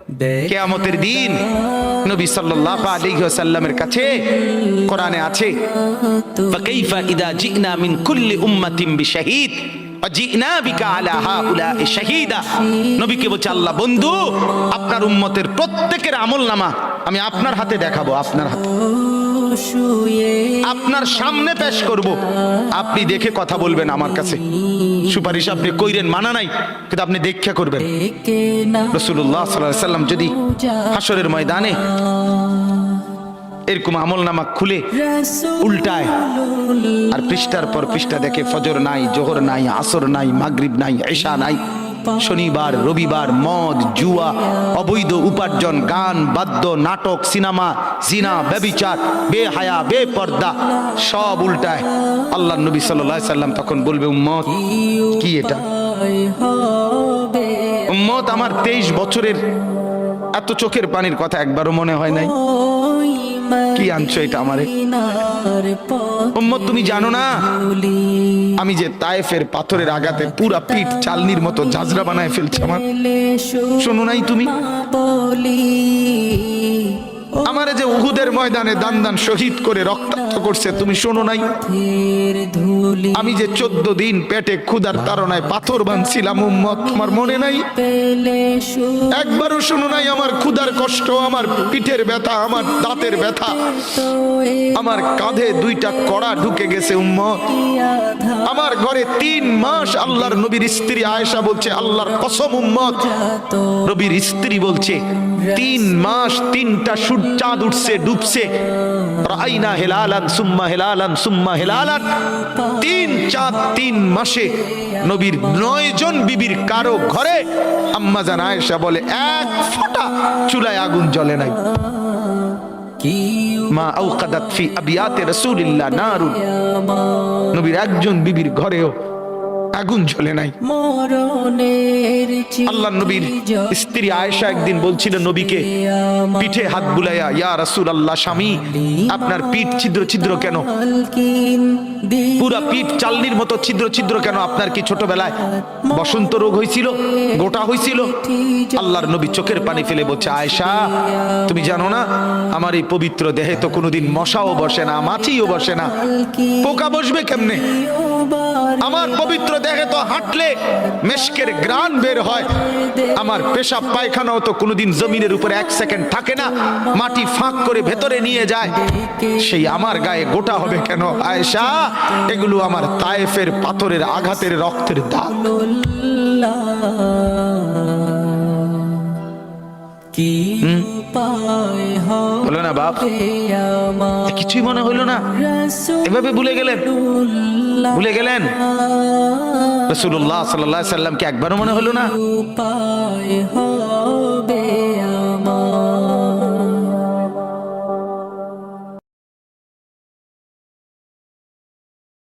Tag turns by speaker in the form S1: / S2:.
S1: কিয়ামতের দিন নবী সাল্লাল্লাহু আলাইহি ওয়াসাল্লামের কাছে কোরআনে আছে, ফাকাইফা ইদা জিনা মিন কুল্লি উম্মাতিন বিশাহিদ ওয়াজিনা বিকা আলা হাউলা'i শাহীদা। নবীকে বলছে আল্লাহ, বন্ধু আপনার উম্মতের প্রত্যেকের আমলনামা আমি আপনার হাতে দেখাবো, আপনার হাতে, আপনার সামনে পেশ করব, আপনি দেখে কথা বলবেন আমার কাছে। সুপারিশ আপনি কইরেন, মানা নাই, কিন্তু আপনি দেখা করবেন। রাসূলুল্লাহ সাল্লাল্লাহু আলাইহি ওয়াসাল্লাম যদি হাসরের ময়দানে এরকম আমলনামা খুলে উল্টায় আর পৃষ্ঠার পর পৃষ্ঠা দেখে ফজর নাই, জোহর নাই, আসর নাই, মাগরিব নাই, ইশা নাই, শনিবার রবিবার, মদ জুয়া, অবৈধ উপার্জন, গান বাদ্য, নাটক, সিনেমা, জিনা, ব্যভিচার, বেহায়া, বেপর্দা সব উল্টায়, আল্লাহর নবী সাল্লাল্লাহু আলাইহি সাল্লাম তখন বলবে, উম্মত কি এটা? উম্মত আমার 23 বছরের এত চোখের পানির কথা একবারও মনে হয় নাই, কি আনছো এটা আমারে? উম্মত তুমি জানো না আমি যে তায়েফের পাথরের আঘাতে পুরা পিঠ চালনির মতো ঝাঁঝরা বানায় ফেলছে আমার? শোনো নাই তুমি? আমারে যে উহুদের ময়দানে দান দান শহীদ করে রক্তাক্ত করছে, তুমি শোনো নাই? আমি যে 14 দিন পেটে ক্ষুধার তাড়নায় পাথর বাঁধছিলাম, উম্মত তোমার মনে নাই? একবারও শোনো নাই আমার ক্ষুধার কষ্ট, আমার পিঠের ব্যথা, আমার দাঁতের ব্যথা, আমার কাঁধে 2টা কড়া ঢুকে গেছে উম্মত। আমার ঘরে 3 মাস আল্লাহর নবীর স্ত্রী আয়েশা বলছে, আল্লাহর কসম উম্মত, নবীর স্ত্রী বলছে 3 মাস 3টা চাঁদ উঠছে ডুবছে, রাইনা হেলালান সুম্মা হেলালান সুম্মা হেলালান, 3 চাঁদ 3 মাসে নবীর 9 জন বিবির কারো ঘরে আম্মা জান আয়েশা বলে 1 ফোঁটা চুলায় আগুন জ্বলে নাই। মা আওকাদাত ফি আবিয়াতে রাসূলিল্লাহ নারুন, নবীর একজন বিবির ঘরেও আগুন জ্বলে নাই। আল্লাহ নবীর স্ত্রী আয়েশা একদিন বলছিল নবীকে, পিঠে হাত বুলাইয়া, ইয়া রাসূলুল্লাহ, স্বামী আপনার পিঠ ছিদ্র ছিদ্র কেন? পুরা পিঠ চালনির মতো ছিদ্র ছিদ্র কেন? আপনার কি ছোটবেলায় বসন্ত রোগ হয়েছিল, গোটা হয়েছিল? আল্লাহর নবী চোখের পানি ফেলে বলছে, আয়েশা তুমি জানো না আমার এই পবিত্র দেহে তো কোনোদিন মশাও বসে না, মাছিও বসে না, পোকা বসবে কেমনে? আমার পবিত্র দেখে তো হাঁটলে মেশকের গ্রান বের হয়, আমার পেশাব পায়খানাও তো কোনোদিন জমিনের উপরে 1 সেকেন্ড থাকে না, মাটি ফাঁক করে ভেতরে নিয়ে যায়, সেই আমার গায়ে গোটা হবে কেন? আয়েশা এগুলো আমার তায়েফের পাথরের আঘাতের রক্তের দাগ। বলো না বাপ, কিছুই মনে হইল না? এভাবে ভুলে গেলেন, ভুলে গেলেন? রাসূলুল্লাহ সাল্লাল্লাহু আলাইহি ওয়াসাল্লামকে একবারও মনে হলো না?